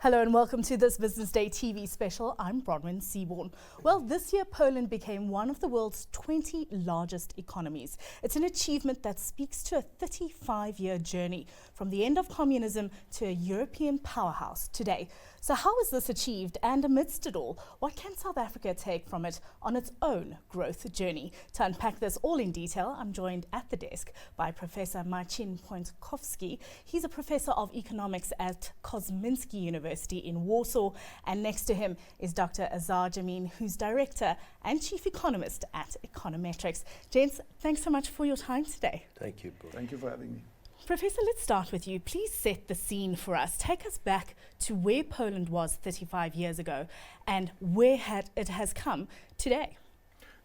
Hello and welcome to this Business Day TV special. I'm Bronwyn Seaborn. Well, this year Poland became one of the world's 20 largest economies. It's an achievement that speaks to a 35-year journey from the end of communism to a European powerhouse today. So how was this achieved? And amidst it all, what can South Africa take from it on its own growth journey? To unpack this all in detail, I'm joined at the desk by Professor Marcin Pączkowski. He's a professor of economics at Kosminski University in Warsaw, and next to him is Dr. Azar Jamin, who's director and chief economist at Econometrics. Gents, thanks so much for your time today. Thank you, Paul. Thank you for having me. Professor, let's start with you. Please set the scene for us. Take us back to where Poland was 35 years ago and where it has come today.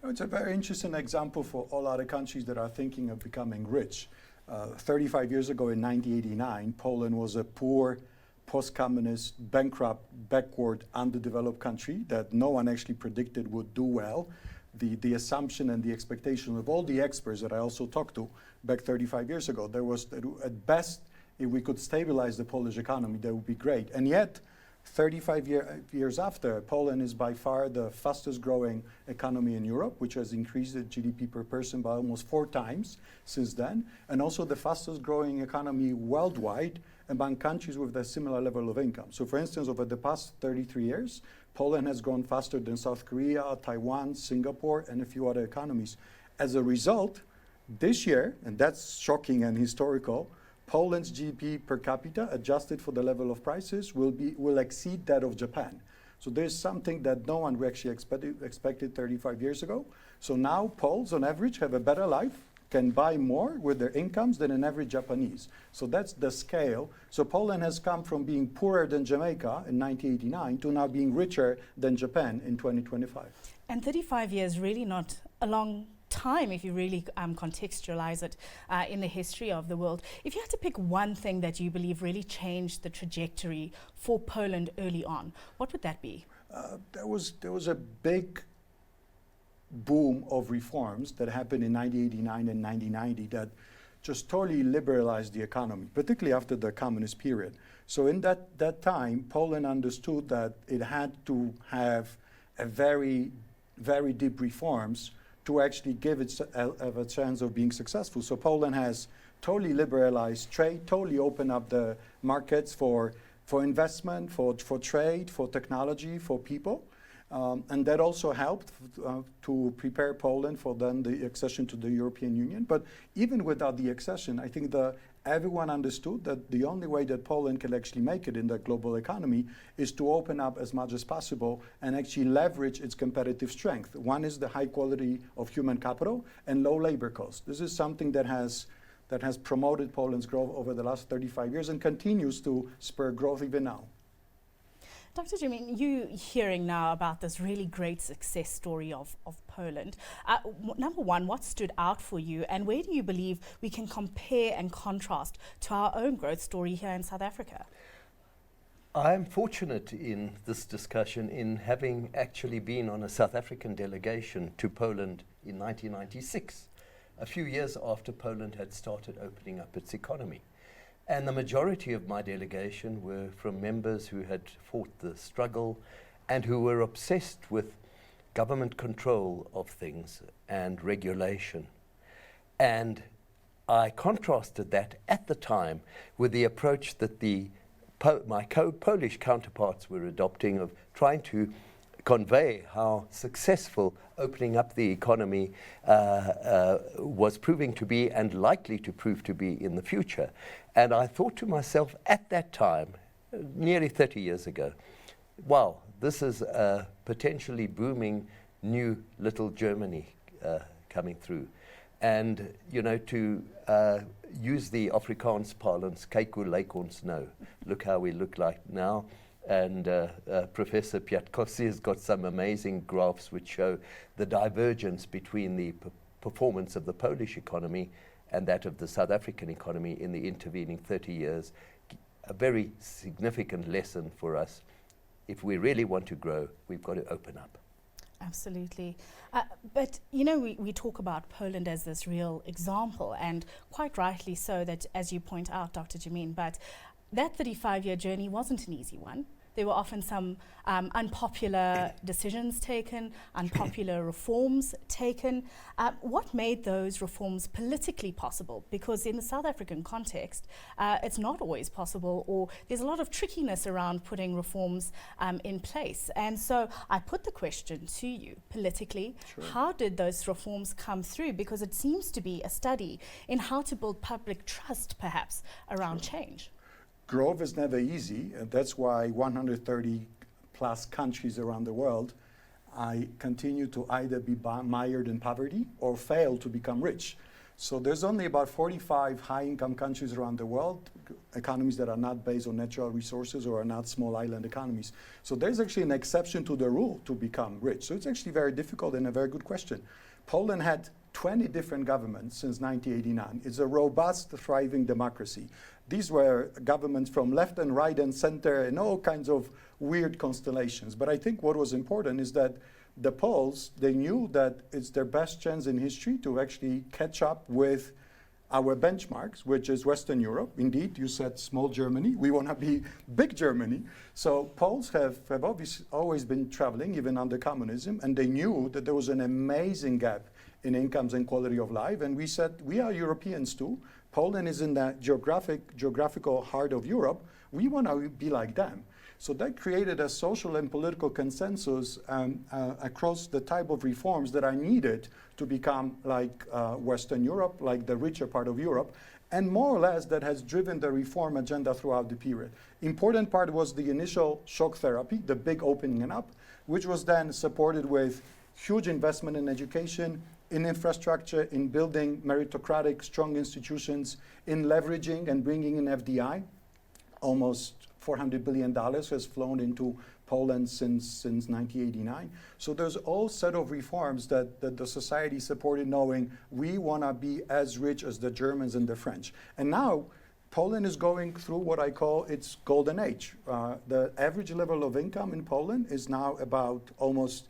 It's a very interesting example for all other countries that are thinking of becoming rich. 35 years ago in 1989, Poland was a poor, post-communist, bankrupt, backward, underdeveloped country that no one actually predicted would do well. The assumption and the expectation of all the experts that I also talked to back 35 years ago, there was that at best, if we could stabilize the Polish economy, that would be great. And yet, 35 years after, Poland is by far the fastest growing economy in Europe, which has increased the GDP per person by almost 4 times since then, and also the fastest growing economy worldwide among countries with a similar level of income. So for instance, over the past 33 years, Poland has grown faster than South Korea, Taiwan, Singapore, and a few other economies. As a result, this year, and that's shocking and historical, Poland's GDP per capita, adjusted for the level of prices, will exceed that of Japan. So there's something that no one actually expected 35 years ago. So now Poles, on average, have a better life, can buy more with their incomes than an average Japanese. So that's the scale. So Poland has come from being poorer than Jamaica in 1989 to now being richer than Japan in 2025. And 35 years really not a long time if you really contextualize it in the history of the world. If you had to pick one thing that you believe really changed the trajectory for Poland early on, what would that be? There was a big boom of reforms that happened in 1989 and 1990 that just totally liberalized the economy, particularly after the communist period. So in that time, Poland understood that it had to have a very, very deep reforms to actually give it a chance of being successful. So Poland has totally liberalized trade, totally opened up the markets for investment, for trade, for technology, for people. And that also helped to prepare Poland for then the accession to the European Union. But even without the accession, I think everyone understood that the only way that Poland can actually make it in the global economy is to open up as much as possible and actually leverage its competitive strength. One is the high quality of human capital and low labor costs. This is something that has promoted Poland's growth over the last 35 years and continues to spur growth even now. Dr. Jamin, you hearing now about this really great success story of Poland. Number one, what stood out for you, and where do you believe we can compare and contrast to our own growth story here in South Africa? I'm fortunate in this discussion in having actually been on a South African delegation to Poland in 1996, a few years after Poland had started opening up its economy. And the majority of my delegation were from members who had fought the struggle and who were obsessed with government control of things and regulation. And I contrasted that at the time with the approach that my Polish counterparts were adopting of trying to convey how successful opening up the economy was proving to be and likely to prove to be in the future. And I thought to myself at that time, nearly 30 years ago, wow, this is a potentially booming new little Germany coming through. And, you know, to use the Afrikaans parlance, kyk hoe lyk ons nou, look how we look like now. And Professor Pączkowski has got some amazing graphs which show the divergence between the performance of the Polish economy and that of the South African economy in the intervening 30 years. A very significant lesson for us. If we really want to grow, we've got to open up. Absolutely. But, you know, we talk about Poland as this real example, and quite rightly so, that, as you point out, Dr. Jamin, but that 35-year journey wasn't an easy one. There were often some unpopular decisions taken, unpopular reforms taken. What made those reforms politically possible? Because in the South African context, it's not always possible, or there's a lot of trickiness around putting reforms in place. And so I put the question to you politically, how did those reforms come through? Because it seems to be a study in how to build public trust, perhaps, around change. Growth is never easy, and that's why 130 plus countries around the world continue to either be mired in poverty or fail to become rich. So there's only about 45 high-income countries around the world, economies that are not based on natural resources or are not small island economies. So there's actually an exception to the rule to become rich. So it's actually very difficult and a very good question. Poland had 20 different governments since 1989. It's a robust, thriving democracy. These were governments from left and right and center and all kinds of weird constellations. But I think what was important is that the Poles, they knew that it's their best chance in history to actually catch up with our benchmarks, which is Western Europe. Indeed, you said small Germany. We want to be big Germany. So Poles have obviously always been traveling, even under communism, and they knew that there was an amazing gap in incomes and quality of life. And we said, we are Europeans too. Poland is in the geographical heart of Europe. We want to be like them. So that created a social and political consensus across the type of reforms that are needed to become like Western Europe, like the richer part of Europe, and more or less that has driven the reform agenda throughout the period. Important part was the initial shock therapy, the big opening up, which was then supported with huge investment in education, in infrastructure, in building meritocratic, strong institutions, in leveraging and bringing in FDI. Almost $400 billion has flown into Poland since 1989. So there's all set of reforms that the society supported, knowing we want to be as rich as the Germans and the French. And now Poland is going through what I call its golden age. The average level of income in Poland is now about almost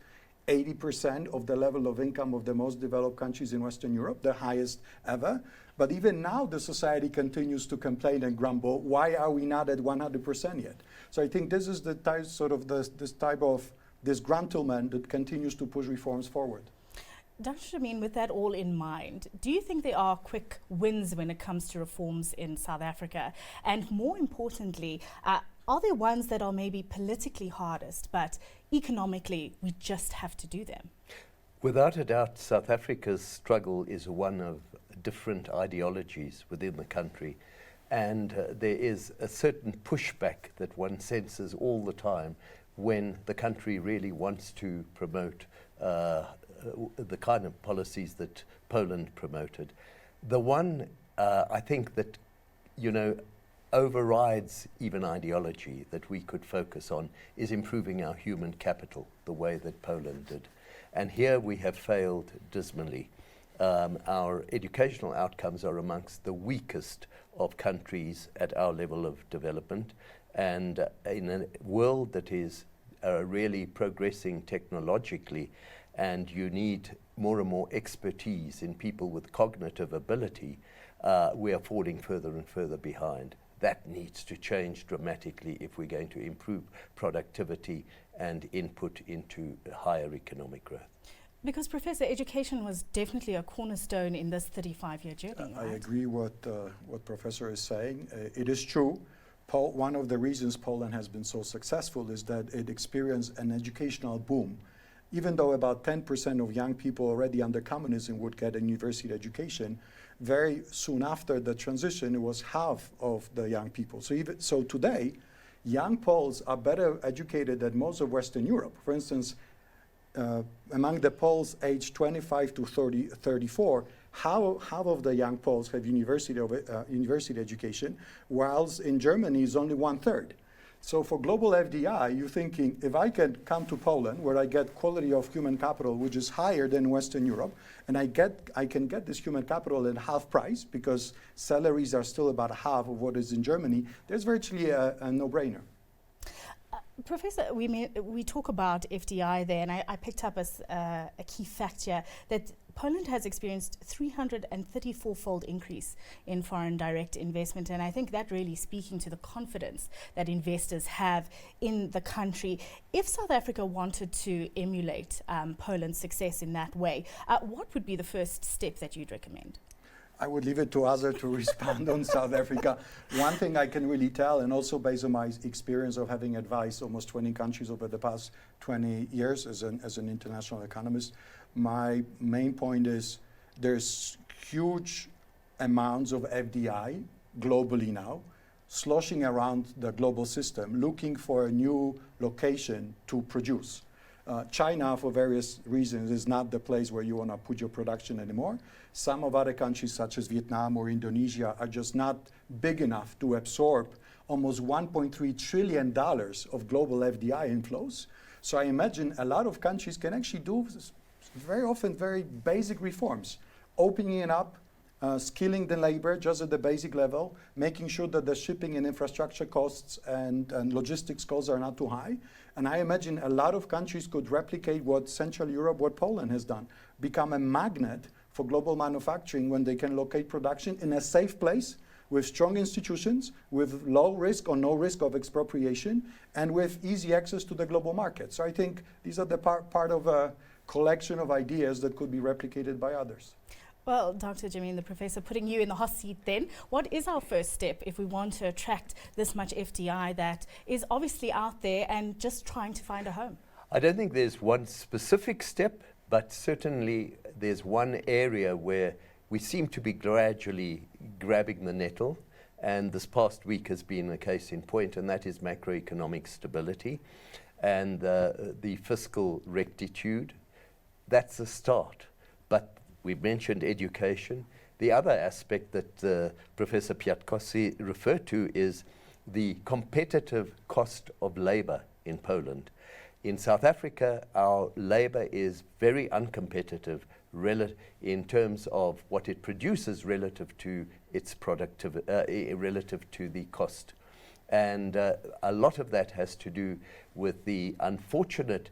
80% of the level of income of the most developed countries in Western Europe, the highest ever. But even now, the society continues to complain and grumble, why are we not at 100% yet? So I think this is the type, this type of disgruntlement that continues to push reforms forward. Dr. Shamin, with that all in mind, do you think there are quick wins when it comes to reforms in South Africa? And more importantly, are there ones that are maybe politically hardest, but economically we just have to do them? Without a doubt, South Africa's struggle is one of different ideologies within the country. And there is a certain pushback that one senses all the time when the country really wants to promote the kind of policies that Poland promoted. The one I think that, overrides even ideology that we could focus on is improving our human capital the way that Poland did. And here we have failed dismally. Our educational outcomes are amongst the weakest of countries at our level of development. And in a world that is really progressing technologically, and you need more and more expertise in people with cognitive ability, we are falling further and further behind. That needs to change dramatically if we're going to improve productivity and input into higher economic growth. Because, Professor, education was definitely a cornerstone in this 35-year journey, I right? agree what Professor is saying. It is true. One of the reasons Poland has been so successful is that it experienced an educational boom. Even though about 10% of young people already under communism would get a university education, very soon after the transition, it was half of the young people. So today, young Poles are better educated than most of Western Europe. For instance, among the Poles aged 25 to 34, half of the young Poles have university education, whilst in Germany is only 1/3. So for global FDI, you're thinking, if I can come to Poland, where I get quality of human capital, which is higher than Western Europe, and I can get this human capital at half price, because salaries are still about half of what is in Germany, there's virtually a no-brainer. Professor, we talk about FDI there, and I picked up as a key fact here that Poland has experienced 334-fold increase in foreign direct investment, and I think that really speaking to the confidence that investors have in the country. If South Africa wanted to emulate Poland's success in that way, what would be the first step that you'd recommend? I would leave it to Azar to respond on South Africa. One thing I can really tell, and also based on my experience of having advised almost 20 countries over the past 20 years as an international economist, my main point is there's huge amounts of FDI globally now, sloshing around the global system, looking for a new location to produce. China, for various reasons, is not the place where you want to put your production anymore. Some of other countries, such as Vietnam or Indonesia, are just not big enough to absorb almost $1.3 trillion of global FDI inflows. So I imagine a lot of countries can actually do very often very basic reforms, opening it up, skilling the labor just at the basic level, making sure that the shipping and infrastructure costs and logistics costs are not too high. And I imagine a lot of countries could replicate what Central Europe, what Poland has done, become a magnet for global manufacturing when they can locate production in a safe place with strong institutions, with low risk or no risk of expropriation, and with easy access to the global market. So I think these are the part of a collection of ideas that could be replicated by others. Well, Dr. Jameen, the professor, putting you in the hot seat then, what is our first step if we want to attract this much FDI that is obviously out there and just trying to find a home? I don't think there's one specific step, but certainly there's one area where we seem to be gradually grabbing the nettle, and this past week has been a case in point, and that is macroeconomic stability and the fiscal rectitude. That's a start, but we mentioned education. The other aspect that Professor Piatkowski referred to is the competitive cost of labor in Poland. In South Africa, our labor is very uncompetitive in terms of what it produces relative to its productivity, relative to the cost. And a lot of that has to do with the unfortunate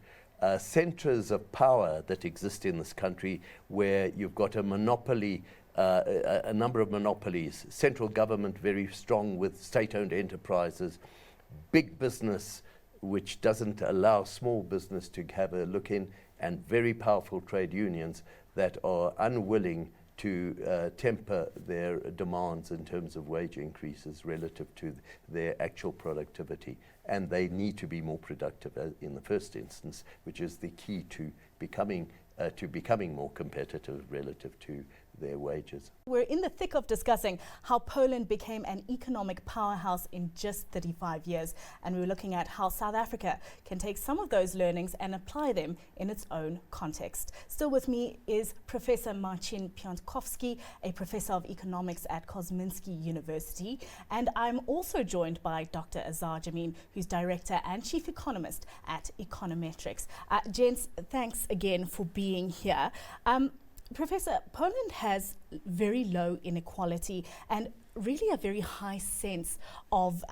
centres of power that exist in this country, where you've got a monopoly, a number of monopolies, central government very strong with state-owned enterprises, big business which doesn't allow small business to have a look in, and very powerful trade unions that are unwilling to temper their demands in terms of wage increases relative to their actual productivity. And they need to be more productive in the first instance, which is the key to becoming more competitive relative to their wages. We're in the thick of discussing how Poland became an economic powerhouse in just 35 years. And we're looking at how South Africa can take some of those learnings and apply them in its own context. Still with me is Professor Marcin Piątkowski, a professor of economics at Kosminski University. And I'm also joined by Dr. Azar Jameen, who's director and chief economist at Econometrics. Gents, thanks again for being here. Professor, Poland has very low inequality and really a very high sense of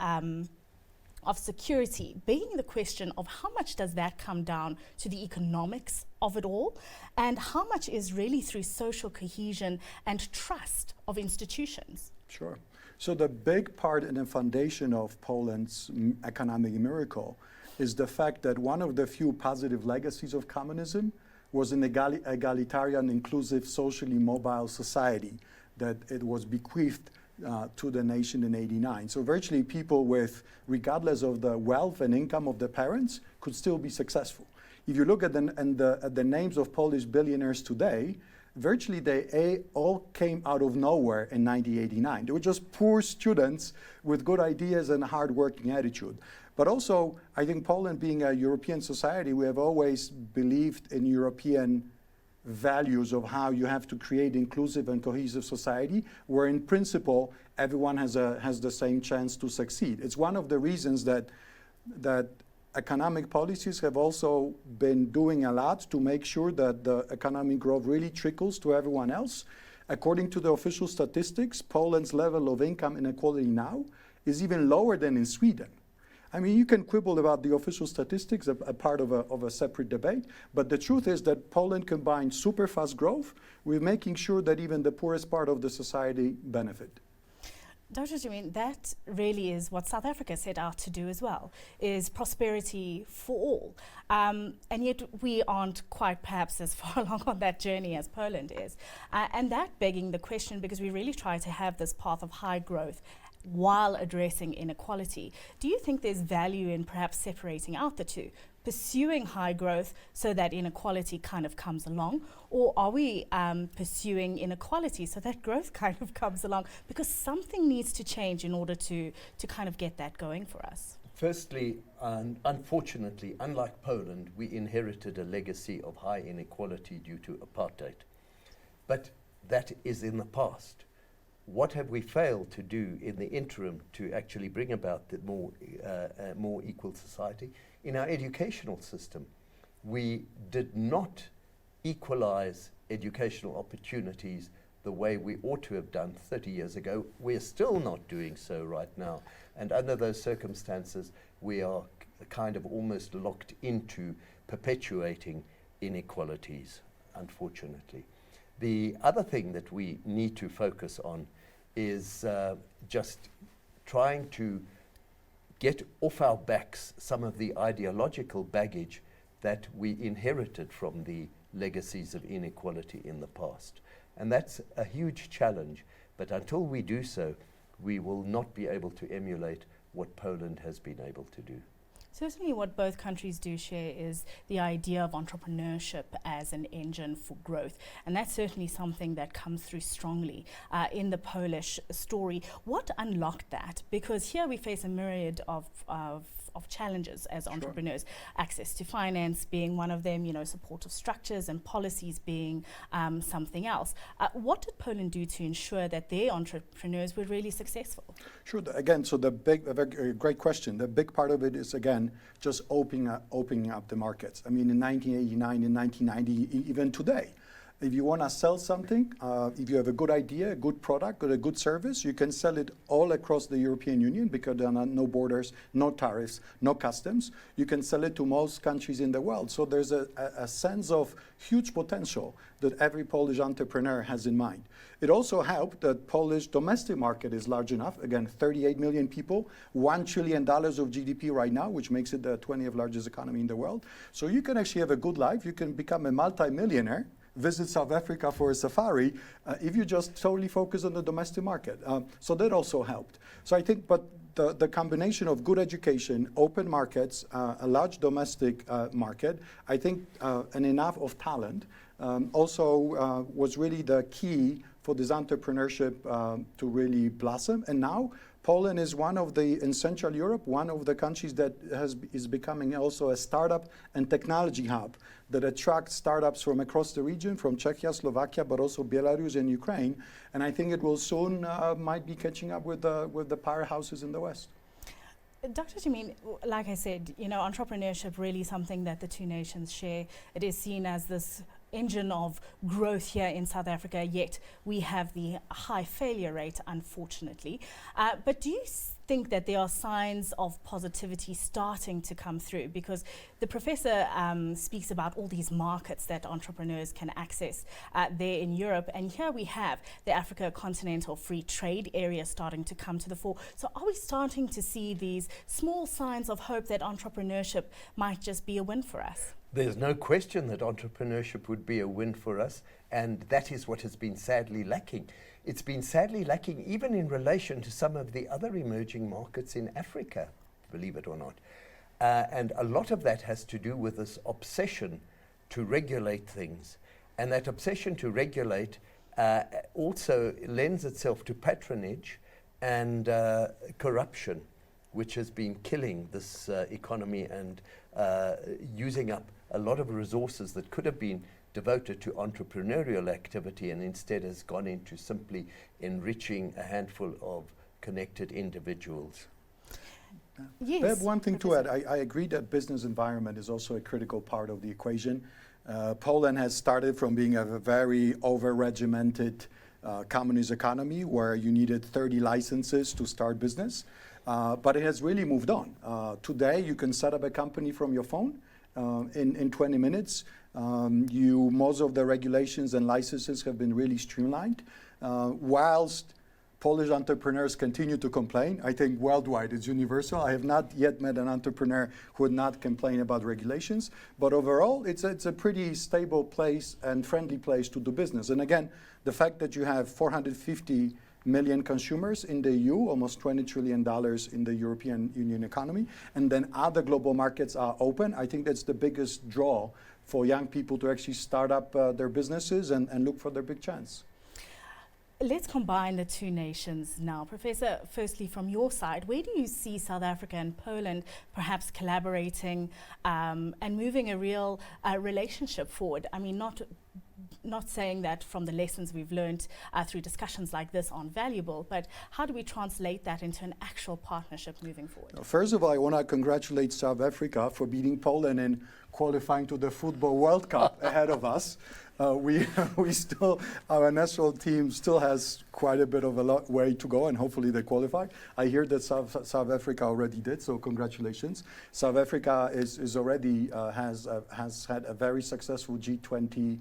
security, begging the question of how much does that come down to the economics of it all, and how much is really through social cohesion and trust of institutions? Sure. So the big part and the foundation of Poland's economic miracle is the fact that one of the few positive legacies of communism was an egalitarian, inclusive, socially mobile society that it was bequeathed to the nation in '89. So virtually people with, regardless of the wealth and income of the parents, could still be successful. If you look at the names of Polish billionaires today, virtually they all came out of nowhere in 1989. They were just poor students with good ideas and a hard-working attitude. But also, I think Poland being a European society, we have always believed in European values of how you have to create inclusive and cohesive society, where in principle, everyone has the same chance to succeed. It's one of the reasons that economic policies have also been doing a lot to make sure that the economic growth really trickles to everyone else. According to the official statistics, Poland's level of income inequality now is even lower than in Sweden. I mean, you can quibble about the official statistics, a part of a separate debate, but the truth is that Poland combines super fast growth with making sure that even the poorest part of the society benefit. Dr. Jamin, that really is what South Africa set out to do as well, is prosperity for all. And yet we aren't quite perhaps as far along on that journey as Poland is. And that begging the question, because we really try to have this path of high growth while addressing inequality. Do you think there's value in perhaps separating out the two, pursuing high growth so that inequality kind of comes along, or are we pursuing inequality so that growth kind of comes along? Because something needs to change in order to kind of get that going for us. Firstly, unfortunately, unlike Poland, we inherited a legacy of high inequality due to apartheid. But that is in the past. What have we failed to do in the interim to actually bring about the more equal society? In our educational system, we did not equalize educational opportunities the way we ought to have done 30 years ago. We're still not doing so right now. And under those circumstances, we are kind of almost locked into perpetuating inequalities, unfortunately. The other thing that we need to focus on is just trying to get off our backs some of the ideological baggage that we inherited from the legacies of inequality in the past. And that's a huge challenge, but until we do so, we will not be able to emulate what Poland has been able to do. Certainly what both countries do share is the idea of entrepreneurship as an engine for growth. And that's certainly something that comes through strongly in the Polish story. What unlocked that? Because here we face a myriad of challenges as entrepreneurs. Access to finance being one of them, supportive structures and policies being something else. What did Poland do to ensure that their entrepreneurs were really successful? Sure. Again, so great question. The big part of it is, again, just opening up the markets. I mean, in 1989, in 1990, even today, if you want to sell something, if you have a good idea, a good product, or a good service, you can sell it all across the European Union because there are no borders, no tariffs, no customs. You can sell it to most countries in the world. So there's a sense of huge potential that every Polish entrepreneur has in mind. It also helped that Polish domestic market is large enough. Again, 38 million people, $1 trillion of GDP right now, which makes it the 20th largest economy in the world. So you can actually have a good life. You can become a multi-millionaire, visit South Africa for a safari, if you just totally focus on the domestic market. So that also helped. So I think, but the combination of good education, open markets, a large domestic market, I think, and enough of talent also was really the key for this entrepreneurship to really blossom. And now Poland is in Central Europe, one of the countries that is becoming also a startup and technology hub that attracts startups from across the region, from Czechia, Slovakia, but also Belarus and Ukraine. And I think it will soon might be catching up with the powerhouses in the West. Dr. Jamin, like I said, entrepreneurship really something that the two nations share. It is seen as this engine of growth here in South Africa, yet we have the high failure rate, unfortunately. But do you think that there are signs of positivity starting to come through? Because the professor speaks about all these markets that entrepreneurs can access there in Europe. And here we have the Africa Continental Free Trade Area starting to come to the fore. So are we starting to see these small signs of hope that entrepreneurship might just be a win for us? There's no question that entrepreneurship would be a win for us, and that is what has been sadly lacking. It's been sadly lacking even in relation to some of the other emerging markets in Africa, believe it or not. And a lot of that has to do with this obsession to regulate things. And that obsession to regulate also lends itself to patronage and corruption, which has been killing this economy and using up a lot of resources that could have been devoted to entrepreneurial activity and instead has gone into simply enriching a handful of connected individuals. Yes. I have one thing to add. I agree that business environment is also a critical part of the equation. Poland has started from being a very over-regimented communist economy where you needed 30 licenses to start business. but it has really moved on. Today, you can set up a company from your phone in 20 minutes. Most of the regulations and licenses have been really streamlined. Whilst Polish entrepreneurs continue to complain, I think worldwide it's universal. I have not yet met an entrepreneur who would not complain about regulations, but overall it's a pretty stable place and friendly place to do business. And again, the fact that you have 450 million consumers in the EU, almost $20 trillion in the European Union economy, and then other global markets are open, I think that's the biggest draw for young people to actually start up their businesses and look for their big chance. Let's combine the two nations now. Professor, firstly, from your side, where do you see South Africa and Poland perhaps collaborating and moving a real relationship forward? I mean, not saying that from the lessons we've learned through discussions like this aren't valuable, but how do we translate that into an actual partnership moving forward? First of all, I want to congratulate South Africa for beating Poland and qualifying to the Football World Cup ahead of us. We still, our national team still has quite a bit of a way to go, and hopefully they qualify. I hear that South Africa already did, so congratulations. South Africa is already has had a very successful G20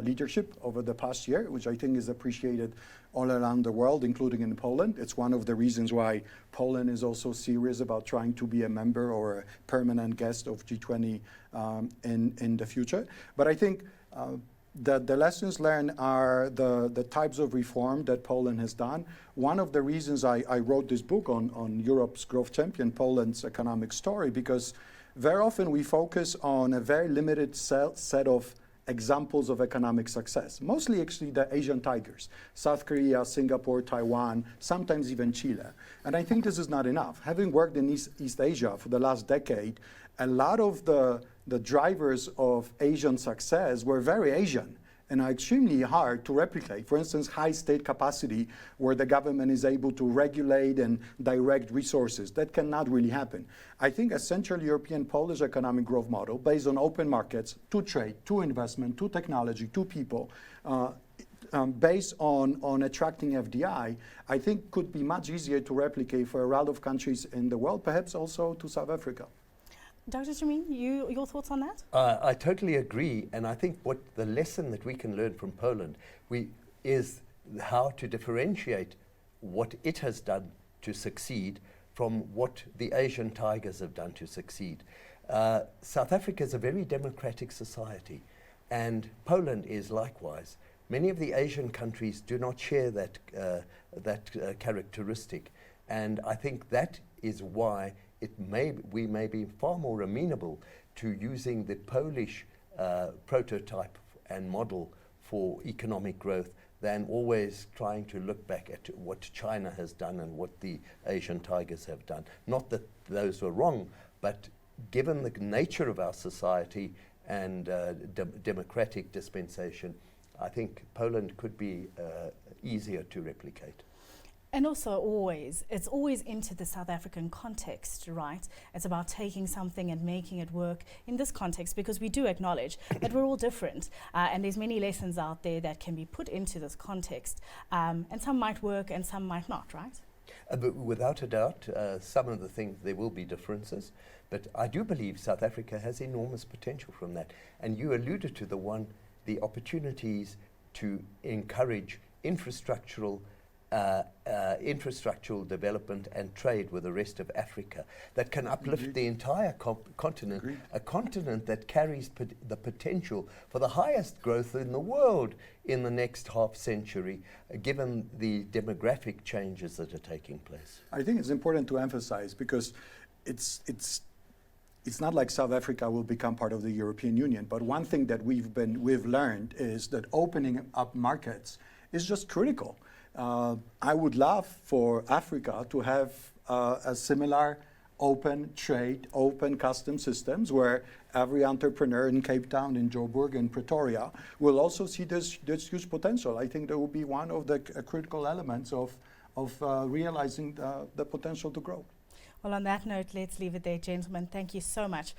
leadership over the past year, which I think is appreciated all around the world, including in Poland. It's one of the reasons why Poland is also serious about trying to be a member or a permanent guest of G20 in the future. But I think the lessons learned are the types of reform that Poland has done. One of the reasons I wrote this book on Europe's growth champion, Poland's economic story, because very often we focus on a very limited set of examples of economic success, mostly actually the Asian tigers, South Korea, Singapore, Taiwan, sometimes even Chile. And I think this is not enough. Having worked in East Asia for the last decade, a lot of the drivers of Asian success were very Asian and are extremely hard to replicate. For instance, high state capacity, where the government is able to regulate and direct resources. That cannot really happen. I think a Central European Polish economic growth model based on open markets, to trade, to investment, to technology, to people, based on attracting FDI, I think could be much easier to replicate for a lot of countries in the world, perhaps also to South Africa. Dr. Jamin, your thoughts on that? I totally agree, and I think what the lesson that we can learn from Poland is how to differentiate what it has done to succeed from what the Asian tigers have done to succeed. South Africa is a very democratic society, and Poland is likewise. Many of the Asian countries do not share that characteristic, and I think that is why we may be far more amenable to using the Polish prototype and model for economic growth than always trying to look back at what China has done and what the Asian tigers have done. Not that those were wrong, but given the nature of our society and democratic dispensation, I think Poland could be easier to replicate. And also it's always into the South African context, right? It's about taking something and making it work in this context, because we do acknowledge that we're all different and there's many lessons out there that can be put into this context, and some might work and some might not, right? But without a doubt, some of the things, there will be differences, but I do believe South Africa has enormous potential from that. And you alluded to the opportunities to encourage infrastructural development and trade with the rest of Africa that can uplift the entire continent. Agreed. A continent that carries the potential for the highest growth in the world in the next half century, given the demographic changes that are taking place. I think it's important to emphasize, because it's not like South Africa will become part of the European Union, but one thing that we've learned is that opening up markets is just critical. I would love for Africa to have a similar open trade, open custom systems where every entrepreneur in Cape Town, in Joburg, in Pretoria will also see this huge potential. I think that will be one of the critical elements of realizing the potential to grow. Well, on that note, let's leave it there, gentlemen. Thank you so much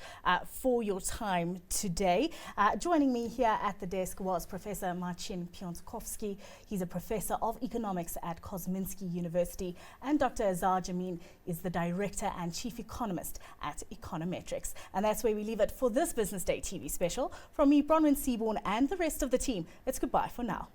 for your time today. Joining me here at the desk was Professor Marcin Piątkowski. He's a professor of economics at Kosminski University. And Dr. Azar Jamin is the director and chief economist at Econometrics. And that's where we leave it for this Business Day TV special. From me, Bronwyn Seaborn, and the rest of the team, it's goodbye for now.